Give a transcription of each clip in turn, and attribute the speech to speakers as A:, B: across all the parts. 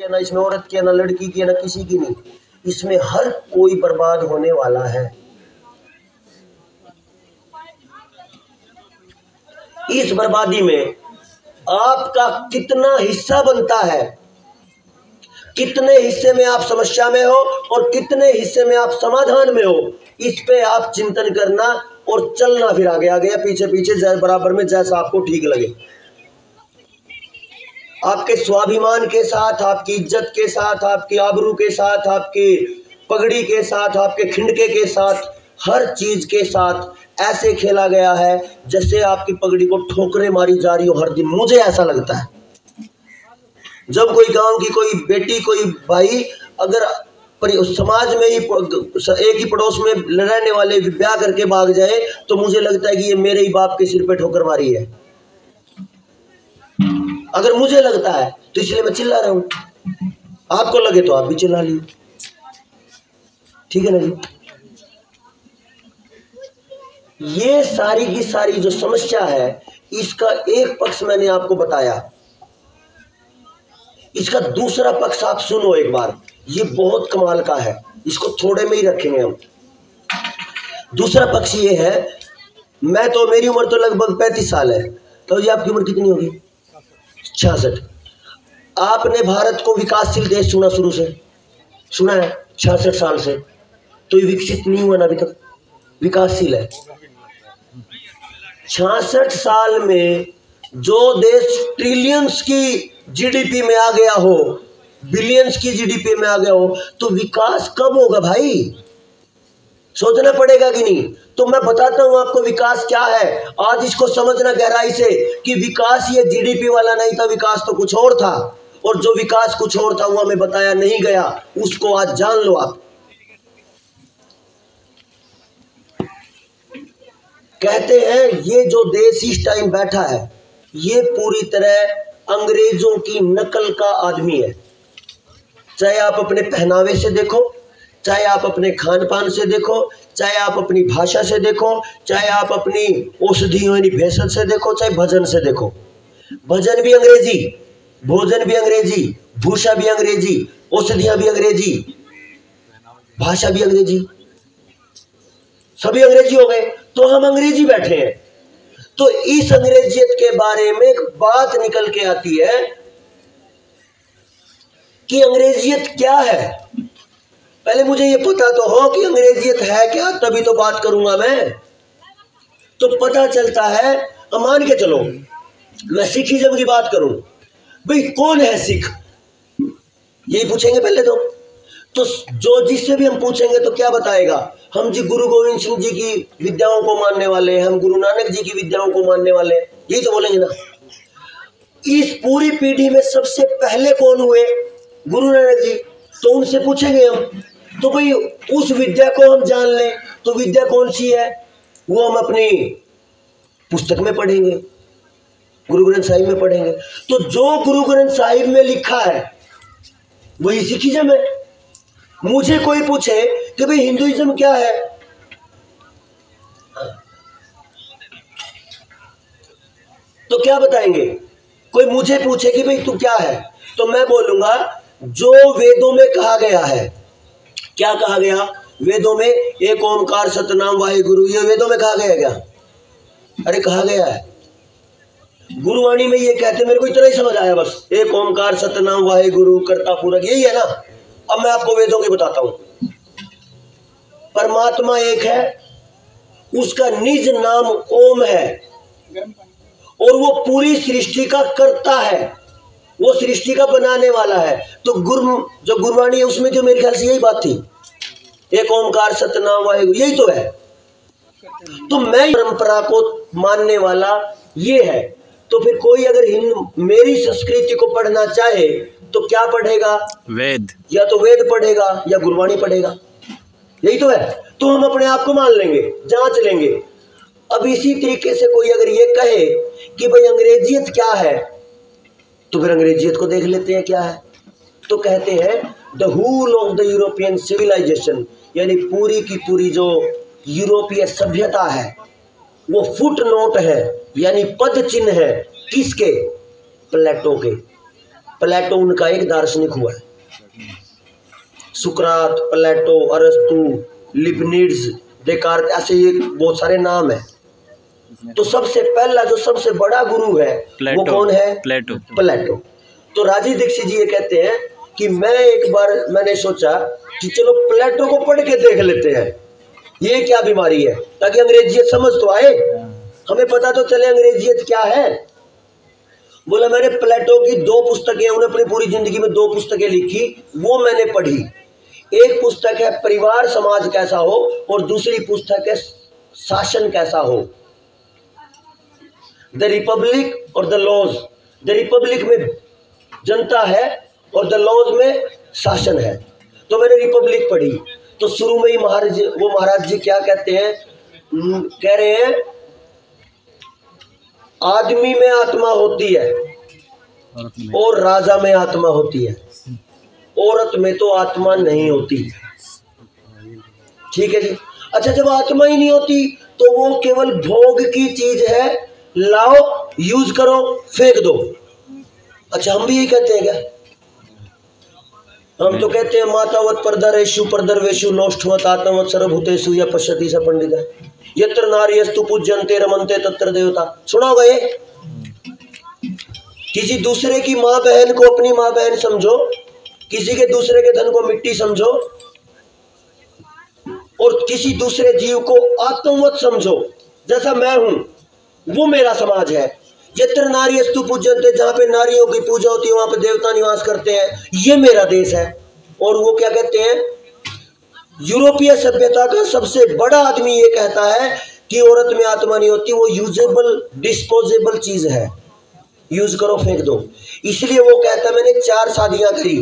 A: ना इसमें औरत की, ना लड़की की, ना किसी की नहीं, इसमें हर कोई बर्बाद होने वाला है। इस बर्बादी में आपका कितना हिस्सा बनता है, कितने हिस्से में आप समस्या में हो और कितने हिस्से में आप समाधान में हो, इस पे आप चिंतन करना और चलना फिर आगे आगे पीछे पीछे बराबर में जैसा आपको ठीक लगे। आपके स्वाभिमान के साथ, आपकी इज्जत के साथ, आपकी आबरू के साथ, आपकी पगड़ी के साथ, आपके खिंडके के साथ, हर चीज के साथ ऐसे खेला गया है जैसे आपकी पगड़ी को ठोकरें मारी जा रही हो हर दिन। मुझे ऐसा लगता है जब कोई गांव की कोई बेटी, कोई भाई अगर समाज में ही एक ही पड़ोस में रहने वाले ब्याह करके भाग जाए तो मुझे लगता है कि ये मेरे ही बाप के सिर पे ठोकर मारी है। अगर मुझे लगता है तो इसलिए मैं चिल्ला रहा हूं, आपको लगे तो आप भी चिल्ला लीजिए, ठीक है ना जी। ये सारी की सारी जो समस्या है, इसका एक पक्ष मैंने आपको बताया, इसका दूसरा पक्ष आप सुनो एक बार, ये बहुत कमाल का है, इसको थोड़े में ही रखेंगे हम। दूसरा पक्ष ये है, मैं तो, मेरी उम्र तो लगभग 35 साल है, तो जी आपकी उम्र कितनी होगी? 66। आपने भारत को विकासशील देश सुना, शुरू से सुना है 66 साल से, तो ये विकसित नहीं हुआ ना अभी तक, विकासशील है। 66 साल में जो देश ट्रिलियंस की जीडीपी में आ गया हो, बिलियंस की जीडीपी में आ गया हो, तो विकास कब होगा भाई? सोचना पड़ेगा कि नहीं? तो मैं बताता हूं आपको विकास क्या है। आज इसको समझना गहराई से कि विकास ये जीडीपी वाला नहीं था, विकास तो कुछ और था, और जो विकास कुछ और था वो हमें बताया नहीं गया, उसको आज जान लो आप। कहते हैं ये जो देश इस टाइम बैठा है, ये पूरी तरह अंग्रेजों की नकल का आदमी है। चाहे आप अपने पहनावे से देखो, चाहे आप अपने खान पान से देखो, चाहे आप अपनी भाषा से देखो, चाहे आप अपनी औषधियों यानी भेषज से देखो, चाहे भजन से देखो। भजन भी अंग्रेजी, भोजन भी अंग्रेजी, भूषा भी अंग्रेजी, औषधियां भी अंग्रेजी, भाषा भी अंग्रेजी, सभी अंग्रेजी हो गए, तो हम अंग्रेजी बैठे हैं। तो इस अंग्रेजियत के बारे में एक बात निकल के आती है कि अंग्रेजियत क्या है। पहले मुझे ये पता तो हो कि अंग्रेजियत है क्या, तभी तो बात करूंगा मैं। तो पता चलता है, मान के चलो मैं सिखिज्म की बात करूं, भाई कौन है सिख, यही पूछेंगे पहले तो जो जिससे भी हम पूछेंगे तो क्या बताएगा, हम जी गुरु गोविंद सिंह जी की विद्याओं को मानने वाले हैं, हम गुरु नानक जी की विद्याओं को मानने वाले हैं, यही तो बोलेंगे ना। इस पूरी पीढ़ी में सबसे पहले कौन हुए? गुरु नानक जी। तो उनसे पूछेंगे हम, तो भाई उस विद्या को हम जान लें, तो विद्या कौन सी है? वो हम अपनी पुस्तक में पढ़ेंगे, गुरु ग्रंथ साहिब में पढ़ेंगे। तो जो गुरु ग्रंथ साहिब में लिखा है वही सिखिज्म है। मुझे कोई पूछे कि भाई हिंदुइज्म क्या है, तो क्या बताएंगे? कोई मुझे पूछे कि भाई तू क्या है, तो मैं बोलूंगा जो वेदों में कहा गया है। क्या कहा गया वेदों में? एक ओमकार सतनाम वाहेगुरु, ये वेदों में कहा गया क्या? अरे कहा गया है। गुरुवाणी में ये कहते, मेरे को इतना ही समझ आया बस, एक ओमकार सतनाम वाहेगुरु कर्ता पूरक, यही है ना। अब मैं आपको वेदों के बताता हूं। परमात्मा एक है, उसका निज नाम ओम है, और वो पूरी सृष्टि का कर्ता है, वो सृष्टि का बनाने वाला है। तो जो गुरुवाणी है उसमें तो मेरे ख्याल से यही बात थी, एक ओमकार सतनाम वाहेगुरु, यही तो है। तो मैं परंपरा को मानने वाला ये है। तो फिर कोई अगर मेरी संस्कृति को पढ़ना चाहे तो क्या पढ़ेगा? वेद, या तो वेद पढ़ेगा या गुरुवाणी पढ़ेगा, यही तो है। तो हम अपने आप को मान लेंगे, जांच लेंगे। अब इसी तरीके से कोई अगर ये कहे कि भाई अंग्रेजियत क्या है, तो फिर अंग्रेजियत को देख लेते हैं क्या है। तो कहते हैं the whole of the European civilisation, यानी पूरी की पूरी जो यूरोपीय सभ्यता है वो फुट नोट है, यानी पद चिन्ह है। किसके? प्लेटो के। प्लेटो उनका एक दार्शनिक हुआ है। सुकरात, प्लेटो, अरस्तु, लिबनिट्ज, देकार्त, ऐसे ये बहुत सारे नाम है। तो सबसे पहला जो सबसे बड़ा गुरु है वो कौन है? प्लेटो। तो राजीव दीक्षित जी ये कहते हैं कि मैंने सोचा कि चलो प्लेटो को पढ़ के देख लेते हैं ये क्या बीमारी है, ताकि अंग्रेजियत समझ तो आए, हमें पता तो चले अंग्रेजियत क्या है। बोला मैंने प्लेटो की 2 पुस्तकें, उन्होंने अपनी पूरी जिंदगी में 2 पुस्तकें लिखी, वो मैंने पढ़ी। एक पुस्तक है परिवार समाज कैसा हो और दूसरी पुस्तक है शासन कैसा हो, द रिपब्लिक और द लॉज। द रिपब्लिक में जनता है और द लॉज में शासन है। तो मैंने रिपब्लिक पढ़ी, तो शुरू में ही महाराज जी क्या कहते हैं, कह रहे हैं आदमी में आत्मा होती है और राजा में आत्मा होती है, औरत में तो आत्मा नहीं होती। ठीक है जी। अच्छा, जब आत्मा ही नहीं होती तो वो केवल भोग की चीज है, लाओ यूज करो फेंक दो। अच्छा, हम भी यही कहते हैं क्या? हम तो कहते हैं मातावत परदरेशु परदरवेशु नोष्ठवत आत्मवत सर्वभूतेषु या पश्यति स पंडित यत्र नार्यस्तु पूज्यन्ते रमन्ते तत्र देवता। सुना होगा ये? किसी दूसरे की माँ बहन को अपनी माँ बहन समझो, किसी के दूसरे के धन को मिट्टी समझो और किसी दूसरे जीव को आत्मवत समझो। जैसा मैं हूं वो मेरा समाज है। यत्र नार्यस्तु पूज्यन्ते, जहां पे नारियों की पूजा होती है वहां पे देवता निवास करते हैं, ये मेरा देश है। और वो क्या कहते हैं, यूरोपीय सभ्यता का सबसे बड़ा आदमी ये कहता है कि औरत में आत्मा नहीं होती, वो यूजेबल डिस्पोजेबल चीज है, यूज करो फेंक दो। इसलिए वो कहता है मैंने 4 शादियां करी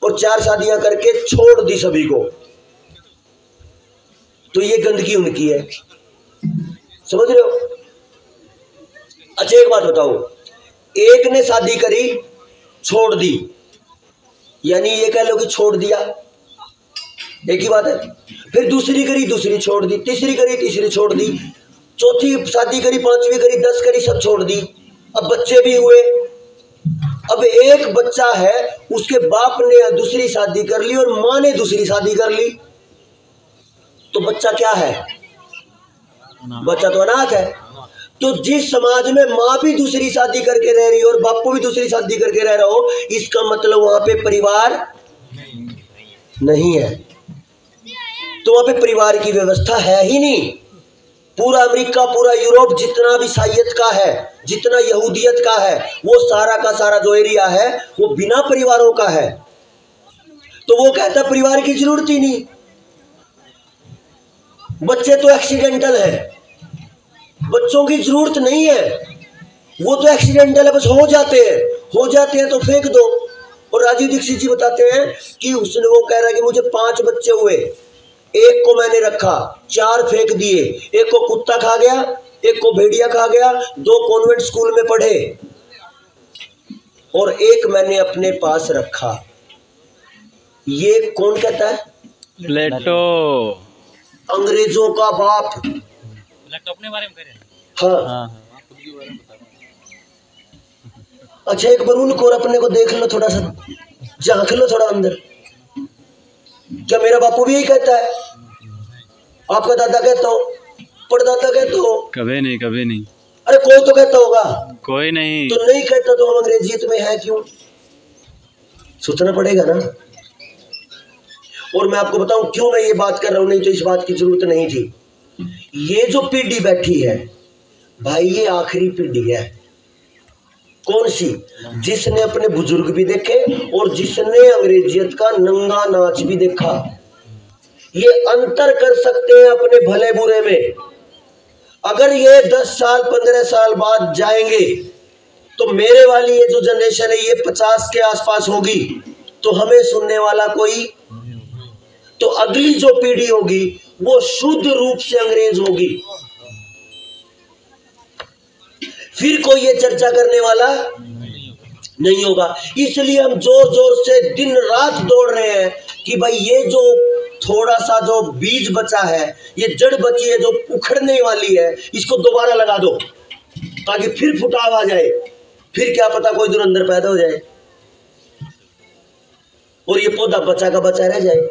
A: और 4 शादियां करके छोड़ दी सभी को। तो ये गंदगी उनकी है, समझ रहे हो? अच्छा, एक बात बताओ, एक ने शादी करी छोड़ दी, यानी ये कह लो कि छोड़ दिया, एक ही बात है। फिर दूसरी करी, दूसरी छोड़ दी, तीसरी करी, तीसरी छोड़ दी, चौथी शादी करी, 5वीं करी, 10 करी, सब छोड़ दी। अब बच्चे भी हुए। अब एक बच्चा है, उसके बाप ने दूसरी शादी कर ली और मां ने दूसरी शादी कर ली, तो बच्चा क्या है? बच्चा तो अनाथ है। तो जिस समाज में माँ भी दूसरी शादी करके रह रही हो और बापू भी दूसरी शादी करके रह रहा हो, इसका मतलब वहां पे परिवार नहीं है। तो वहां पे परिवार की व्यवस्था है ही नहीं। पूरा अमेरिका, पूरा यूरोप, जितना भी ईसाईयत का है, जितना यहूदियत का है, वो सारा का सारा जो एरिया है वो बिना परिवारों का है। तो वो कहता परिवार की जरूरत ही नहीं, बच्चे तो एक्सीडेंटल है, बच्चों की जरूरत नहीं है, वो तो एक्सीडेंटल है, बस हो जाते हैं तो फेंक दो। और राजीव दीक्षित जी बताते हैं कि उसने, वो कह रहा है कि मुझे 5 बच्चे हुए, एक को मैंने रखा, 4 फेंक दिए, एक को कुत्ता खा गया, एक को भेड़िया खा गया, 2 कॉन्वेंट स्कूल में पढ़े और एक मैंने अपने पास रखा। ये कौन कहता है?
B: प्लेटो,
A: अंग्रेजों का बाप।
B: अपने बारे में करें।
A: हाँ। अच्छा, एक बार उनको और अपने को देख लो, थोड़ा सा झांक लो थोड़ा अंदर। क्या मेरा बापू भी यही कहता है? आपका दादा कहता हो, परदादा कहता हो?
B: कभी नहीं।
A: अरे कोई तो कहता होगा।
B: कोई नहीं।
A: तो नहीं कहता तो हम अंग्रेजियत में है क्यों? सोचना पड़ेगा ना। और मैं आपको बताऊं क्यों मैं ये बात कर रहा हूं, नहीं तो इस बात की जरूरत नहीं थी। ये जो पीढ़ी बैठी है भाई, ये आखिरी पीढ़ी है। कौन सी? जिसने अपने बुजुर्ग भी देखे और जिसने अंग्रेजियत का नंगा नाच भी देखा। ये अंतर कर सकते हैं अपने भले बुरे में। अगर ये 10 साल 15 साल बाद जाएंगे तो मेरे वाली ये जो जनरेशन है ये 50 के आसपास होगी, तो हमें सुनने वाला कोई, तो अगली जो पीढ़ी होगी वो शुद्ध रूप से अंग्रेज होगी। फिर कोई ये चर्चा करने वाला नहीं होगा। इसलिए हम जोर जोर से दिन रात दौड़ रहे हैं कि भाई ये जो थोड़ा सा जो बीज बचा है, ये जड़ बची है जो उखड़ने वाली है, इसको दोबारा लगा दो ताकि फिर फुटाव आ जाए। फिर क्या पता कोई धुरंधर पैदा हो जाए। और ये पौधा बचा का बचा रह जाए।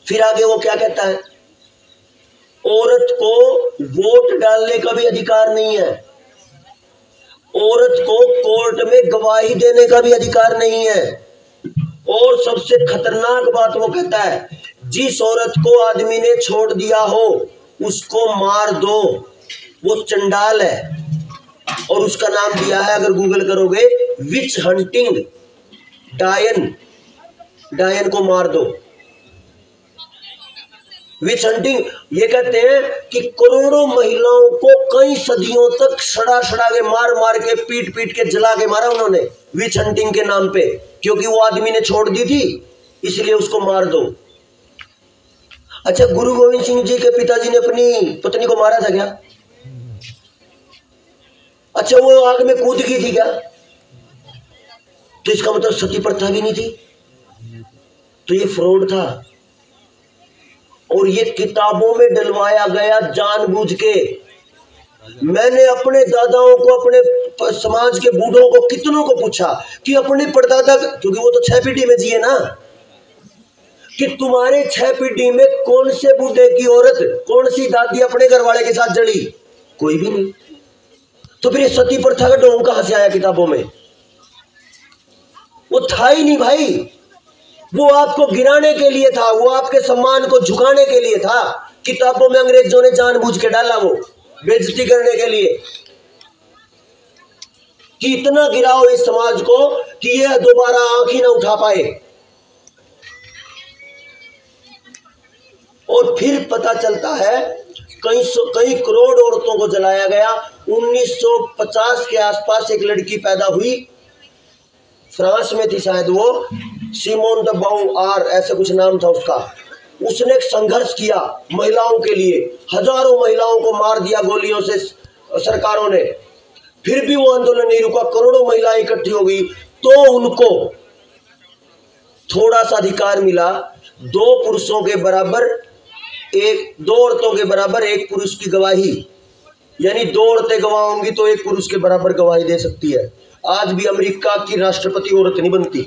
A: फिर आगे वो क्या कहता है, औरत को वोट डालने का भी अधिकार नहीं है, औरत को कोर्ट में गवाही देने का भी अधिकार नहीं है, और सबसे खतरनाक बात वो कहता है, जिस औरत को आदमी ने छोड़ दिया हो उसको मार दो, वो चंडाल है। और उसका नाम दिया है, अगर गूगल करोगे, विच हंटिंग, डायन, डायन को मार दो, विच हंटिंग। ये कहते हैं कि करोड़ों महिलाओं को कई सदियों तक सड़ा सड़ा के मार मार के पीट पीट के जला के मारा उन्होंने, विच हंटिंग के नाम पे, क्योंकि वो आदमी ने छोड़ दी थी, इसलिए उसको मार दो। अच्छा, गुरु गोविंद सिंह जी के पिताजी ने अपनी पत्नी को मारा था क्या? अच्छा, वो आग में कूद गई थी क्या? तो इसका मतलब सती प्रथा भी नहीं थी, तो ये फ्रॉड था। और ये किताबों में डलवाया गया जानबूझ के। मैंने अपने दादाओं को, अपने समाज के बूढ़ों को, कितनों को पूछा कि अपने परदादा, क्योंकि वो तो 6 पीढ़ी में जिए ना, कि तुम्हारे 6 पीढ़ी में कौन से बूढ़े की औरत, कौन सी दादी अपने घर वाले के साथ जड़ी? कोई भी नहीं। तो फिर सती प्रथा का ढोंग कहां से आया किताबों में? वो था ही नहीं भाई, वो आपको गिराने के लिए था, वो आपके सम्मान को झुकाने के लिए था। किताबों में अंग्रेजों ने जानबूझ के डाला, वो बेइज्जती करने के लिए, कि इतना गिराओ इस समाज को कि ये दोबारा आंख ही ना उठा पाए। और फिर पता चलता है कई करोड़ औरतों को जलाया गया। 1950 के आसपास एक लड़की पैदा हुई, फ्रांस में थी शायद वो, सिमोन द बाउआर ऐसे कुछ नाम था उसका। उसने एक संघर्ष किया महिलाओं के लिए, हजारों महिलाओं को मार दिया गोलियों से सरकारों ने, फिर भी वो आंदोलन नहीं रुका, करोड़ों महिलाएं इकट्ठी हो गई, तो उनको थोड़ा सा अधिकार मिला। 2 पुरुषों के बराबर, 2 औरतों के बराबर 1 पुरुष की गवाही, यानी 2 औरतें गवाह होंगी तो 1 पुरुष के बराबर गवाही दे सकती है। आज भी अमेरिका की राष्ट्रपति औरत नहीं बनती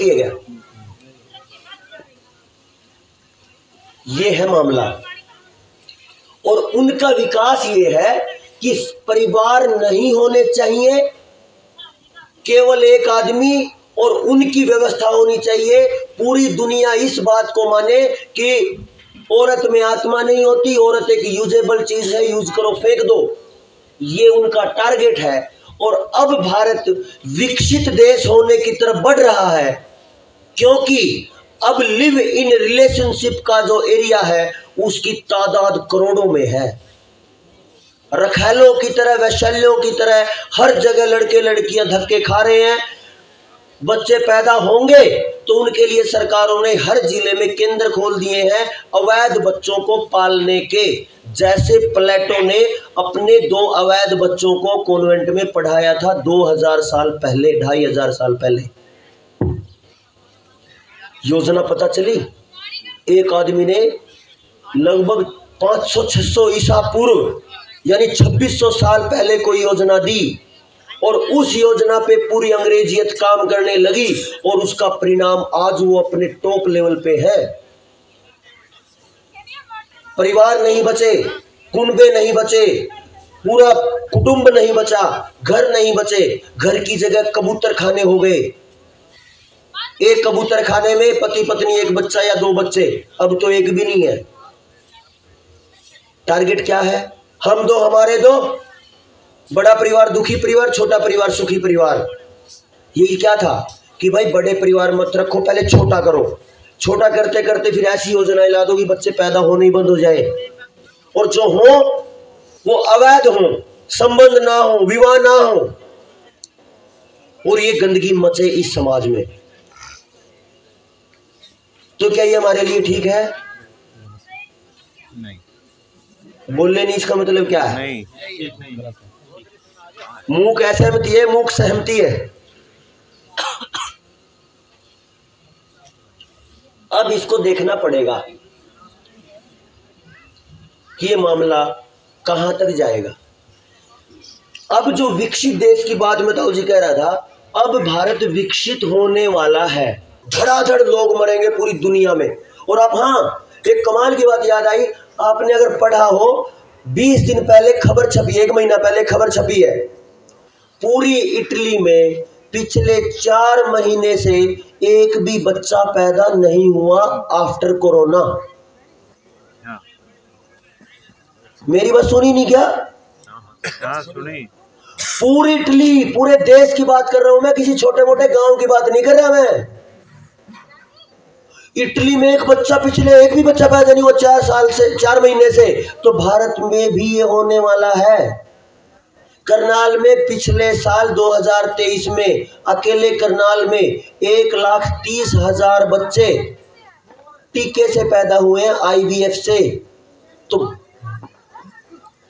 A: है क्या? ये है मामला। और उनका विकास ये है कि परिवार नहीं होने चाहिए, केवल एक आदमी, और उनकी व्यवस्था होनी चाहिए। पूरी दुनिया इस बात को माने कि औरत में आत्मा नहीं होती, औरत एक यूजेबल चीज है, यूज करो, फेंक दो। ये उनका टारगेट है। और अब भारत विकसित देश होने की तरफ बढ़ रहा है, क्योंकि अब लिव इन रिलेशनशिप का जो एरिया है उसकी तादाद करोड़ों में है। रखैलों की तरह, वैश्याल्यों की तरह हर जगह लड़के लड़कियां धक्के खा रहे हैं। बच्चे पैदा होंगे तो उनके लिए सरकारों ने हर जिले में केंद्र खोल दिए हैं अवैध बच्चों को पालने के। जैसे प्लेटो ने अपने 2 अवैध बच्चों को कॉन्वेंट में पढ़ाया था 2000 साल पहले, 2500 साल पहले। योजना पता चली, एक आदमी ने लगभग 500-600 ईसा पूर्व, यानी 2600 साल पहले कोई योजना दी, और उस योजना पे पूरी अंग्रेजियत काम करने लगी, और उसका परिणाम आज वो अपने टॉप लेवल पे है। परिवार नहीं बचे, कुनबे नहीं बचे, पूरा कुटुंब नहीं बचा, घर नहीं बचे, घर की जगह कबूतर खाने हो गए। एक कबूतर खाने में पति पत्नी, 1 बच्चा या 2 बच्चे, अब तो 1 भी नहीं है। टारगेट क्या है? हम 2 हमारे 2, बड़ा परिवार दुखी परिवार, छोटा परिवार सुखी परिवार। ये क्या था कि भाई बड़े परिवार मत रखो, पहले छोटा करो, छोटा करते करते फिर ऐसी योजनाएं ला दो कि बच्चे पैदा होने ही बंद हो जाए, और जो हो वो अवैध हो, संबंध ना हो, विवाह ना हो, और ये गंदगी मचे इस समाज में। तो क्या ये हमारे लिए ठीक है?
B: नहीं।
A: बोलने नहीं, इसका मतलब क्या है?
B: नहीं।
A: मूक असहमति है, मूक सहमति है। अब इसको देखना पड़ेगा कि ये मामला कहां तक जाएगा। अब जो विकसित देश की बात मैं ताऊ जी कह रहा था, अब भारत विकसित होने वाला है, धड़ाधड़ लोग मरेंगे पूरी दुनिया में। और अब हाँ, एक कमाल की बात याद आई, आपने अगर पढ़ा हो 20 दिन पहले खबर छपी, 1 महीना पहले खबर छपी है, पूरी इटली में पिछले 4 महीने से एक भी बच्चा पैदा नहीं हुआ आफ्टर कोरोना। मेरी बात सुनी नहीं क्या?
B: सुनी।
A: पूरी इटली, पूरे देश की बात कर रहा हूं मैं, किसी छोटे मोटे गांव की बात नहीं कर रहा मैं। इटली में एक भी बच्चा पैदा नहीं हुआ 4 महीने से। तो भारत में भी ये होने वाला है। करनाल में पिछले साल 2023 में अकेले करनाल में 1,30,000 बच्चे टीके से पैदा हुए हैं, IVF से। तो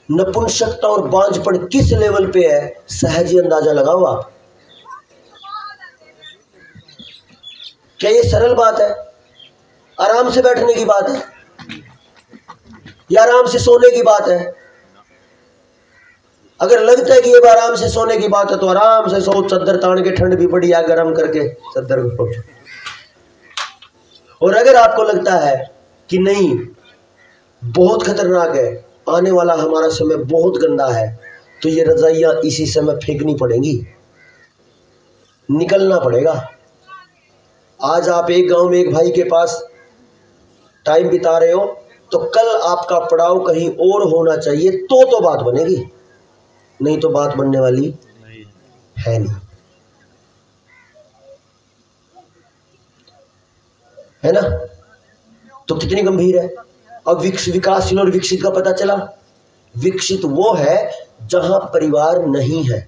A: नपुंसकता और बांझपन किस लेवल पे है, सहज ही अंदाजा लगाओ आप। क्या ये सरल बात है? आराम से बैठने की बात है या आराम से सोने की बात है? अगर लगता है कि ये आराम से सोने की बात है तो आराम से सो, चद्दर तान के, ठंड भी पड़ी है, गर्म करके चद्दर को। और अगर आपको लगता है कि नहीं बहुत खतरनाक है, आने वाला हमारा समय बहुत गंदा है, तो ये रजाइयां इसी समय फेंकनी पड़ेंगी, निकलना पड़ेगा। आज आप एक गांव में एक भाई के पास टाइम बिता रहे हो, तो कल आपका पड़ाव कहीं और होना चाहिए, तो बात बनेगी, नहीं तो बात बनने वाली है नहीं, है ना? तो कितनी गंभीर है। अब विकासशील और विकसित का पता चला। विकसित वो है जहां परिवार नहीं है,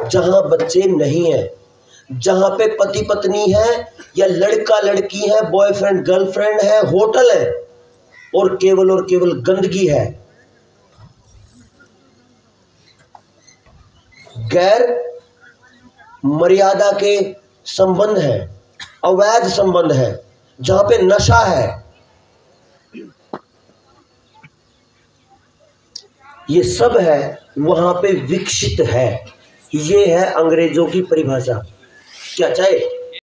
A: जहां बच्चे नहीं है, जहां पे पति पत्नी है या लड़का लड़की है, बॉयफ्रेंड गर्लफ्रेंड है, होटल है और केवल गंदगी है, गैर मर्यादा के संबंध है, अवैध संबंध है, जहां पे नशा है। ये सब है, वहां पे विकसित है। ये है अंग्रेजों की परिभाषा। क्या चाहे